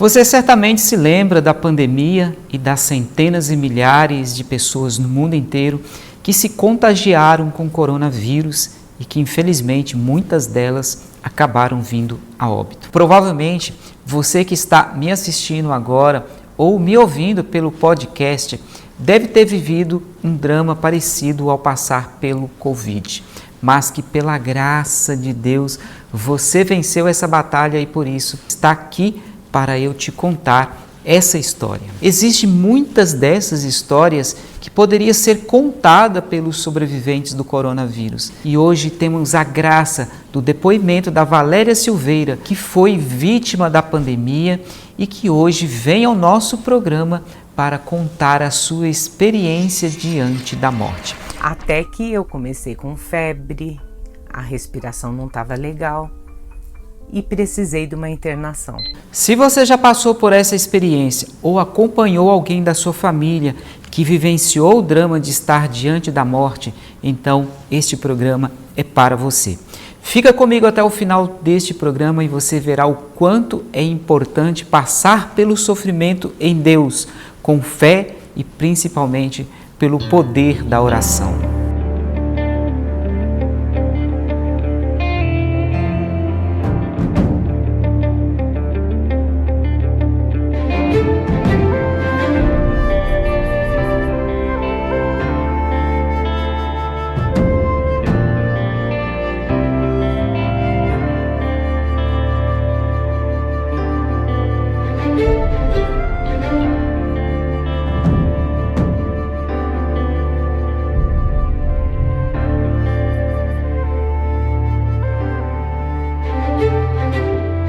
Você certamente se lembra da pandemia e das centenas e milhares de pessoas no mundo inteiro que se contagiaram com coronavírus e que, infelizmente, muitas delas acabaram vindo a óbito. Provavelmente, você que está me assistindo agora ou me ouvindo pelo podcast deve ter vivido um drama parecido ao passar pelo Covid, mas que pela graça de Deus você venceu essa batalha e por isso está aqui para eu te contar essa história. Existem muitas dessas histórias que poderia ser contada pelos sobreviventes do coronavírus. E hoje temos a graça do depoimento da Valéria Silveira, que foi vítima da pandemia e que hoje vem ao nosso programa para contar a sua experiência diante da morte. Até que eu comecei com febre, a respiração não estava legal e precisei de uma internação. Se você já passou por essa experiência ou acompanhou alguém da sua família que vivenciou o drama de estar diante da morte, então este programa é para você. Fica comigo até o final deste programa e você verá o quanto é importante passar pelo sofrimento em Deus, com fé e principalmente pelo poder da oração.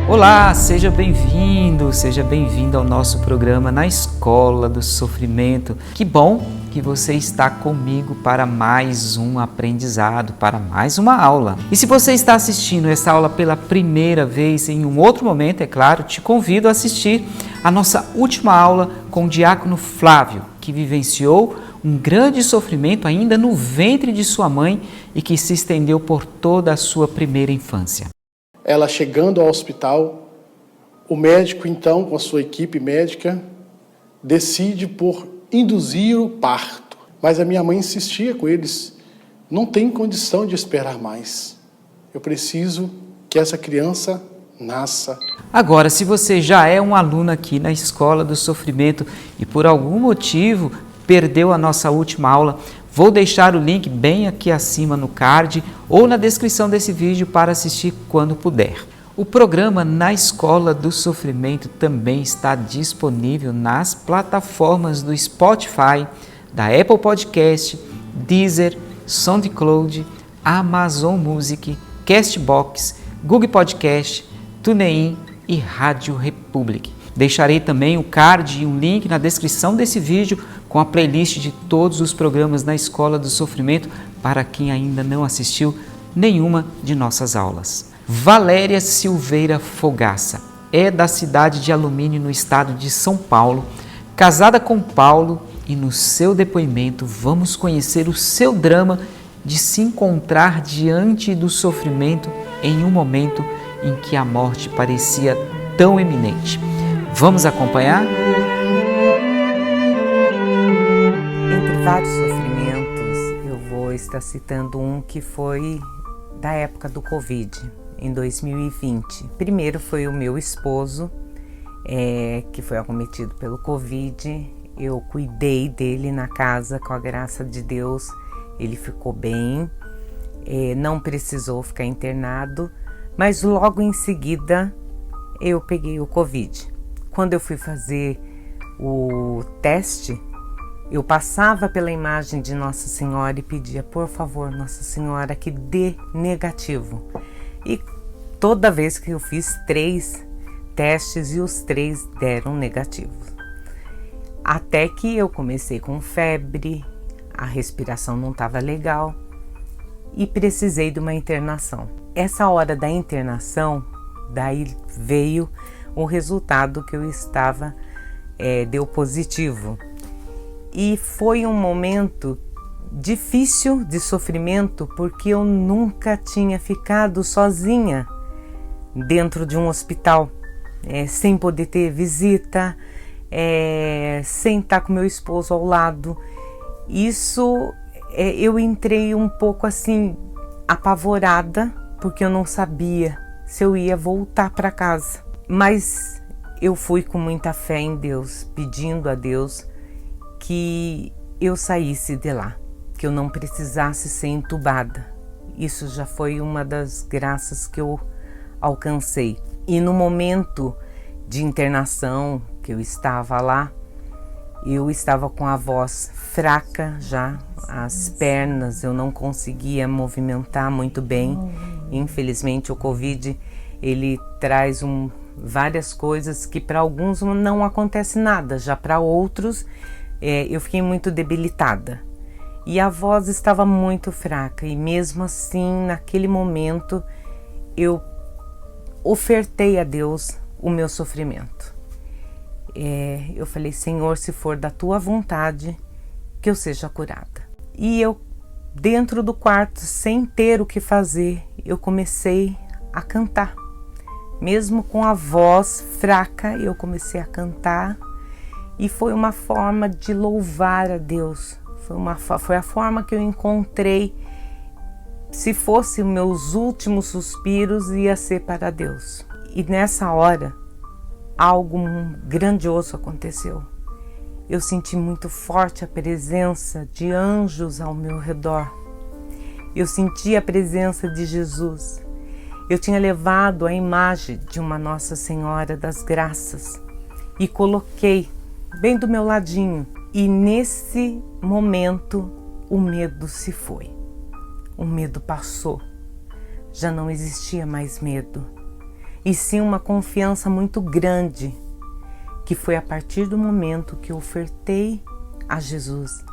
Olá, seja bem-vindo ao nosso programa Na Escola do Sofrimento. Que bom que você está comigo para mais um aprendizado, para mais uma aula. E se você está assistindo essa aula pela primeira vez, em um outro momento, é claro, te convido a assistir a nossa última aula com o diácono Flávio, que vivenciou um grande sofrimento ainda no ventre de sua mãe e que se estendeu por toda a sua primeira infância. Ela chegando ao hospital, o médico então, com a sua equipe médica, decide por induzir o parto. Mas a minha mãe insistia com eles, não tem condição de esperar mais. Eu preciso que essa criança nasça. Agora, se você já é um aluno aqui na Escola do Sofrimento e por algum motivo perdeu a nossa última aula, vou deixar o link bem aqui acima no card ou na descrição desse vídeo para assistir quando puder. O programa Na Escola do Sofrimento também está disponível nas plataformas do Spotify, da Apple Podcast, Deezer, SoundCloud, Amazon Music, Castbox, Google Podcast, TuneIn e Rádio Republic. Deixarei também o card e um link na descrição desse vídeo com a playlist de todos os programas na Escola do Sofrimento para quem ainda não assistiu nenhuma de nossas aulas. Valéria Silveira Fogaça é da cidade de Alumínio, no estado de São Paulo, casada com Paulo, e no seu depoimento vamos conhecer o seu drama de se encontrar diante do sofrimento em um momento em que a morte parecia tão iminente. Vamos acompanhar? Entre vários sofrimentos, eu vou estar citando um que foi da época do Covid, em 2020. Primeiro foi o meu esposo, que foi acometido pelo Covid. Eu cuidei dele na casa, com a graça de Deus, ele ficou bem, não precisou ficar internado, mas logo em seguida eu peguei o Covid. Quando eu fui fazer o teste, eu passava pela imagem de Nossa Senhora e pedia, por favor, Nossa Senhora, que dê negativo. E toda vez que eu fiz 3 testes e os 3 deram negativos. Até que eu comecei com febre, a respiração não estava legal e precisei de uma internação. Essa hora da internação, daí veio o resultado que eu estava, deu positivo. E foi um momento difícil de sofrimento, porque eu nunca tinha ficado sozinha dentro de um hospital. sem poder ter visita, sem estar com meu esposo ao lado. Isso, eu entrei um pouco assim, apavorada, porque eu não sabia se eu ia voltar para casa. Mas eu fui com muita fé em Deus, pedindo a Deus que eu saísse de lá, que eu não precisasse ser entubada. Isso já foi uma das graças que eu alcancei. E no momento de internação que eu estava lá, eu estava com a voz fraca já, as pernas eu não conseguia movimentar muito bem. Infelizmente o Covid, ele traz várias coisas que para alguns não acontece nada, já para outros eu fiquei muito debilitada. E a voz estava muito fraca e mesmo assim, naquele momento, eu ofertei a Deus o meu sofrimento. Eu falei, Senhor, se for da tua vontade, que eu seja curada. E eu, dentro do quarto, sem ter o que fazer, eu comecei a cantar. Mesmo com a voz fraca, eu comecei a cantar e foi uma forma de louvar a Deus. Foi a forma que eu encontrei. Se fosse meus últimos suspiros, ia ser para Deus. E nessa hora, algo grandioso aconteceu. Eu senti muito forte a presença de anjos ao meu redor. Eu senti a presença de Jesus. Eu tinha levado a imagem de uma Nossa Senhora das Graças e coloquei bem do meu ladinho. E nesse momento o medo se foi. O medo passou. Já não existia mais medo. E sim uma confiança muito grande, que foi a partir do momento que eu ofertei a Jesus,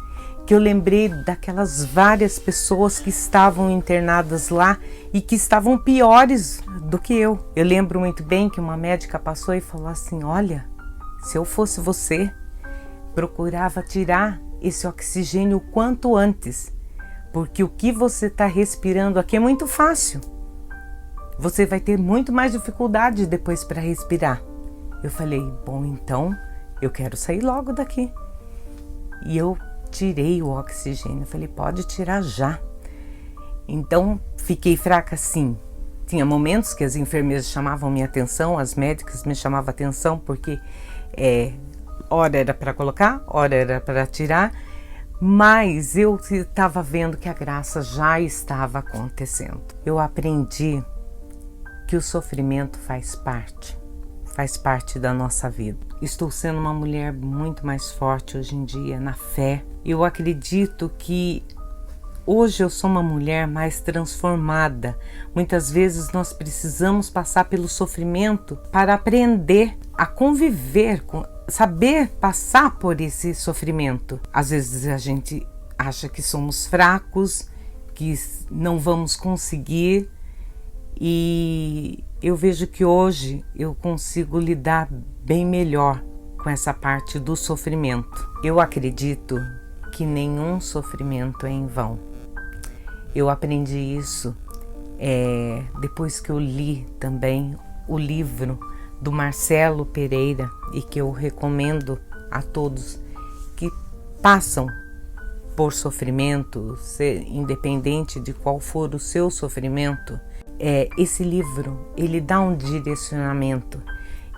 que eu lembrei daquelas várias pessoas que estavam internadas lá e que estavam piores do que eu. Eu lembro muito bem que uma médica passou e falou assim, olha, se eu fosse você, procurava tirar esse oxigênio o quanto antes, porque o que você está respirando aqui é muito fácil. Você vai ter muito mais dificuldade depois para respirar. Eu falei, bom, então eu quero sair logo daqui. E eu tirei o oxigênio. Eu falei, pode tirar já. Então fiquei fraca sim. Tinha momentos que as enfermeiras chamavam minha atenção, as médicas me chamavam atenção, porque hora era para colocar, hora era para tirar, mas eu estava vendo que a graça já estava acontecendo. Eu aprendi que o sofrimento faz parte da nossa vida. Estou sendo uma mulher muito mais forte hoje em dia na fé. Eu acredito que hoje eu sou uma mulher mais transformada. Muitas vezes nós precisamos passar pelo sofrimento para aprender a conviver com, saber passar por esse sofrimento. Às vezes a gente acha que somos fracos, que não vamos conseguir, e eu vejo que hoje eu consigo lidar bem melhor com essa parte do sofrimento. Eu acredito que nenhum sofrimento é em vão. Eu aprendi isso depois que eu li também o livro do Marcelo Pereira, e que eu recomendo a todos que passam por sofrimento, independente de qual for o seu sofrimento. Esse livro, ele dá um direcionamento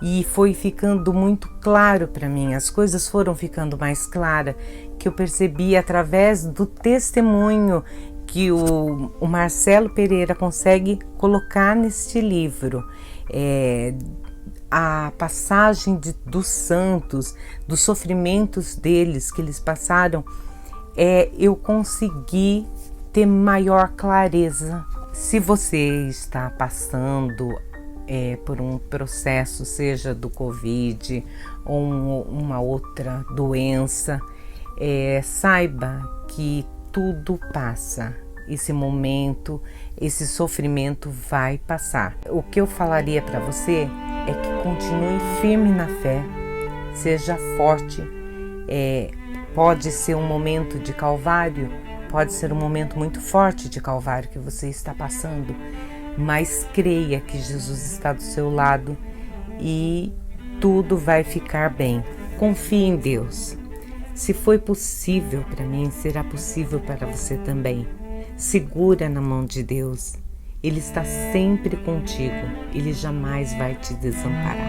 e foi ficando muito claro para mim, as coisas foram ficando mais claras, que eu percebi através do testemunho que o Marcelo Pereira consegue colocar neste livro. A passagem dos santos, dos sofrimentos deles que eles passaram, eu consegui ter maior clareza. Se você está passando por um processo, seja do Covid ou uma outra doença, saiba que tudo passa. Esse momento, esse sofrimento vai passar. O que eu falaria para você é que continue firme na fé, seja forte. Pode ser um momento de calvário, pode ser um momento muito forte de calvário que você está passando, mas creia que Jesus está do seu lado e tudo vai ficar bem. Confie em Deus. Se foi possível para mim, será possível para você também. Segura na mão de Deus. Ele está sempre contigo. Ele jamais vai te desamparar.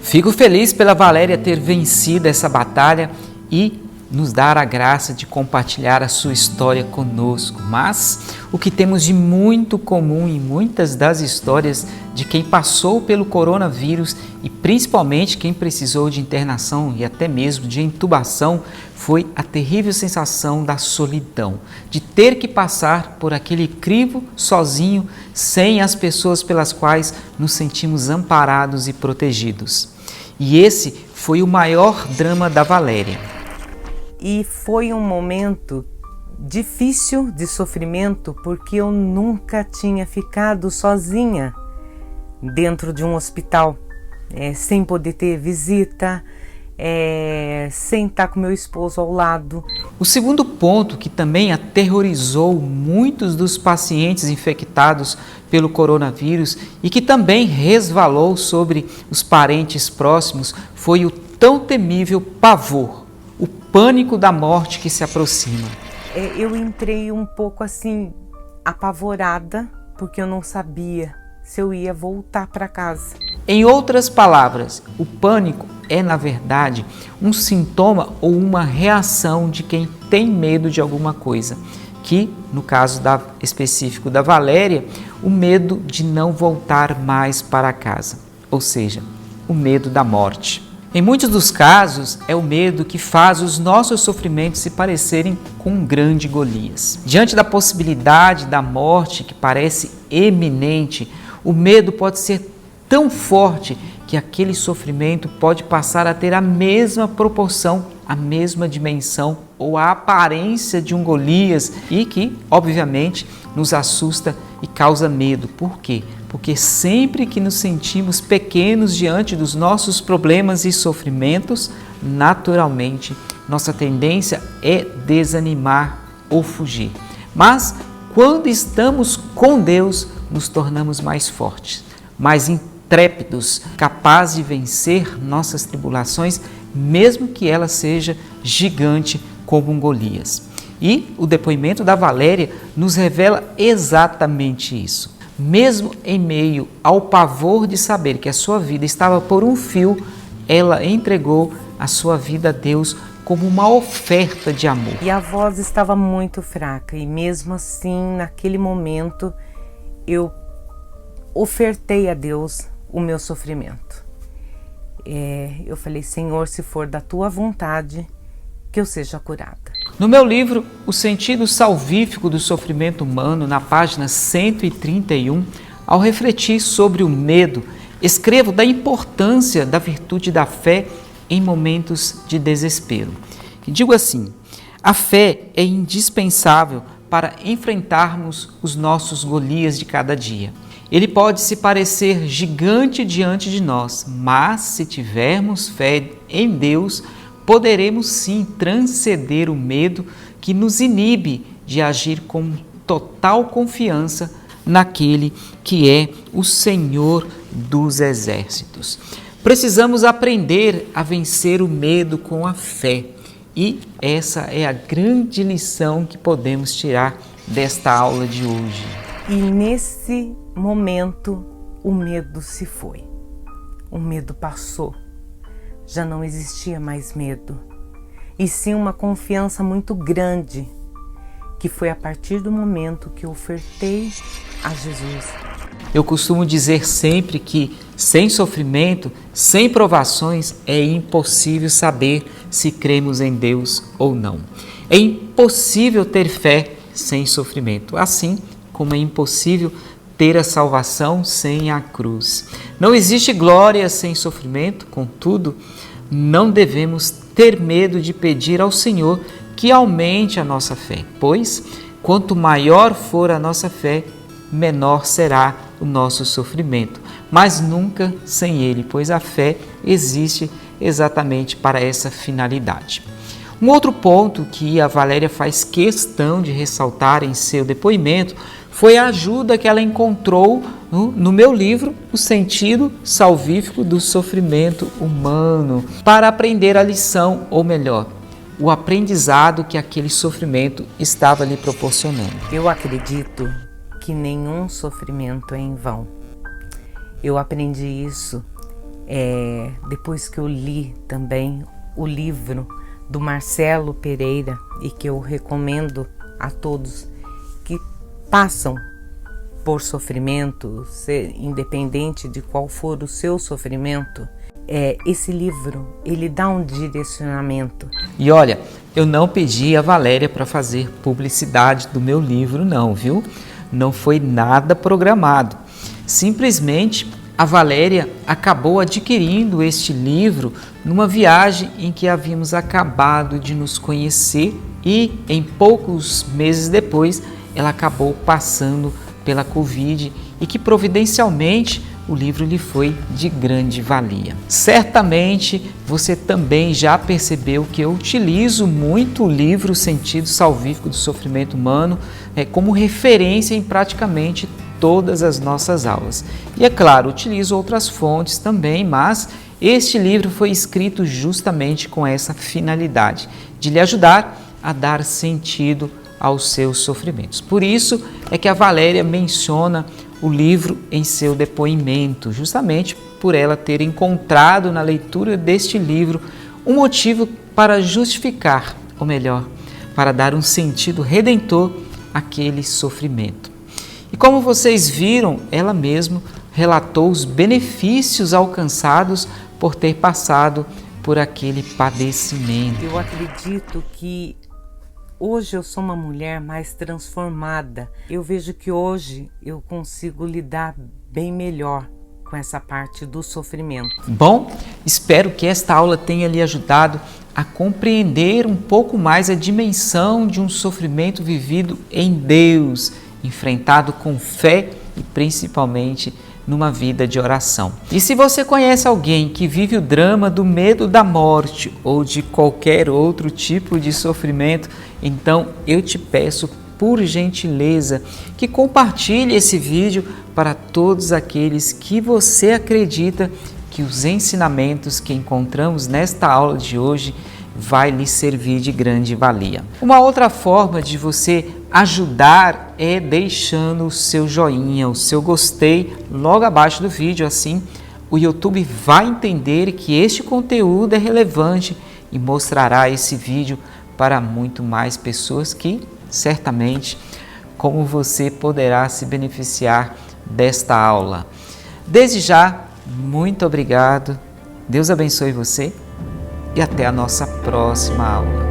Fico feliz pela Valéria ter vencido essa batalha e nos dar a graça de compartilhar a sua história conosco. Mas o que temos de muito comum em muitas das histórias de quem passou pelo coronavírus e principalmente quem precisou de internação e até mesmo de intubação foi a terrível sensação da solidão, de ter que passar por aquele crivo sozinho, sem as pessoas pelas quais nos sentimos amparados e protegidos. E esse foi o maior drama da Valéria. E foi um momento difícil de sofrimento, porque eu nunca tinha ficado sozinha dentro de um hospital, sem poder ter visita, sem estar com meu esposo ao lado. O segundo ponto que também aterrorizou muitos dos pacientes infectados pelo coronavírus e que também resvalou sobre os parentes próximos foi o tão temível pavor, o pânico da morte que se aproxima. Eu entrei um pouco assim, apavorada, porque eu não sabia se eu ia voltar para casa. Em outras palavras, o pânico é, na verdade, um sintoma ou uma reação de quem tem medo de alguma coisa, que, no caso específico da Valéria, o medo de não voltar mais para casa, ou seja, o medo da morte. Em muitos dos casos, é o medo que faz os nossos sofrimentos se parecerem com um grande Golias. Diante da possibilidade da morte que parece eminente, o medo pode ser tão forte que aquele sofrimento pode passar a ter a mesma proporção, a mesma dimensão ou a aparência de um Golias e que, obviamente, nos assusta e causa medo. Por quê? Porque sempre que nos sentimos pequenos diante dos nossos problemas e sofrimentos, naturalmente, nossa tendência é desanimar ou fugir. Mas, quando estamos com Deus, nos tornamos mais fortes, mais intrépidos, capazes de vencer nossas tribulações, mesmo que ela seja gigante como um Golias. E o depoimento da Valéria nos revela exatamente isso. Mesmo em meio ao pavor de saber que a sua vida estava por um fio, ela entregou a sua vida a Deus como uma oferta de amor. E a voz estava muito fraca e mesmo assim, naquele momento, eu ofertei a Deus o meu sofrimento. Eu falei, Senhor, se for da tua vontade, que eu seja curada. No meu livro, O Sentido Salvífico do Sofrimento Humano, na página 131, ao refletir sobre o medo, escrevo da importância da virtude da fé em momentos de desespero. E digo assim, a fé é indispensável para enfrentarmos os nossos Golias de cada dia. Ele pode se parecer gigante diante de nós, mas se tivermos fé em Deus, poderemos sim transcender o medo que nos inibe de agir com total confiança naquele que é o Senhor dos Exércitos. Precisamos aprender a vencer o medo com a fé e essa é a grande lição que podemos tirar desta aula de hoje. E nesse momento o medo se foi, o medo passou. Já não existia mais medo, e sim uma confiança muito grande, que foi a partir do momento que eu ofertei a Jesus. Eu costumo dizer sempre que sem sofrimento, sem provações, é impossível saber se cremos em Deus ou não. É impossível ter fé sem sofrimento, assim como é impossível ter a salvação sem a cruz. Não existe glória sem sofrimento, contudo, não devemos ter medo de pedir ao Senhor que aumente a nossa fé, pois quanto maior for a nossa fé, menor será o nosso sofrimento, mas nunca sem Ele, pois a fé existe exatamente para essa finalidade. Um outro ponto que a Valéria faz questão de ressaltar em seu depoimento foi a ajuda que ela encontrou no meu livro, O Sentido Salvífico do Sofrimento Humano, para aprender a lição, ou melhor, o aprendizado que aquele sofrimento estava lhe proporcionando. Eu acredito que nenhum sofrimento é em vão. Eu aprendi isso depois que eu li também o livro do Marcelo Pereira, e que eu recomendo a todos que passam por sofrimento, independente de qual for o seu sofrimento. Esse livro, ele dá um direcionamento. E olha, eu não pedi a Valéria para fazer publicidade do meu livro não, viu? Não foi nada programado. Simplesmente a Valéria acabou adquirindo este livro numa viagem em que havíamos acabado de nos conhecer e em poucos meses depois ela acabou passando pela Covid e que providencialmente o livro lhe foi de grande valia. Certamente você também já percebeu que eu utilizo muito o livro Sentido Salvífico do Sofrimento Humano como referência em praticamente todas as nossas aulas. E é claro, utilizo outras fontes também, mas este livro foi escrito justamente com essa finalidade, de lhe ajudar a dar sentido aos seus sofrimentos. Por isso é que a Valéria menciona o livro em seu depoimento, justamente por ela ter encontrado na leitura deste livro um motivo para justificar, ou melhor, para dar um sentido redentor àquele sofrimento. E como vocês viram, ela mesma relatou os benefícios alcançados por ter passado por aquele padecimento. Eu acredito que hoje eu sou uma mulher mais transformada. Eu vejo que hoje eu consigo lidar bem melhor com essa parte do sofrimento. Bom, espero que esta aula tenha lhe ajudado a compreender um pouco mais a dimensão de um sofrimento vivido em Deus, enfrentado com fé e principalmente numa vida de oração. E se você conhece alguém que vive o drama do medo da morte ou de qualquer outro tipo de sofrimento, então eu te peço por gentileza que compartilhe esse vídeo para todos aqueles que você acredita que os ensinamentos que encontramos nesta aula de hoje vai lhe servir de grande valia. Uma outra forma de você ajudar é deixando o seu joinha, o seu gostei logo abaixo do vídeo, assim o YouTube vai entender que este conteúdo é relevante e mostrará esse vídeo para muito mais pessoas que certamente, como você, poderá se beneficiar desta aula. Desde já, muito obrigado, Deus abençoe você e até a nossa próxima aula.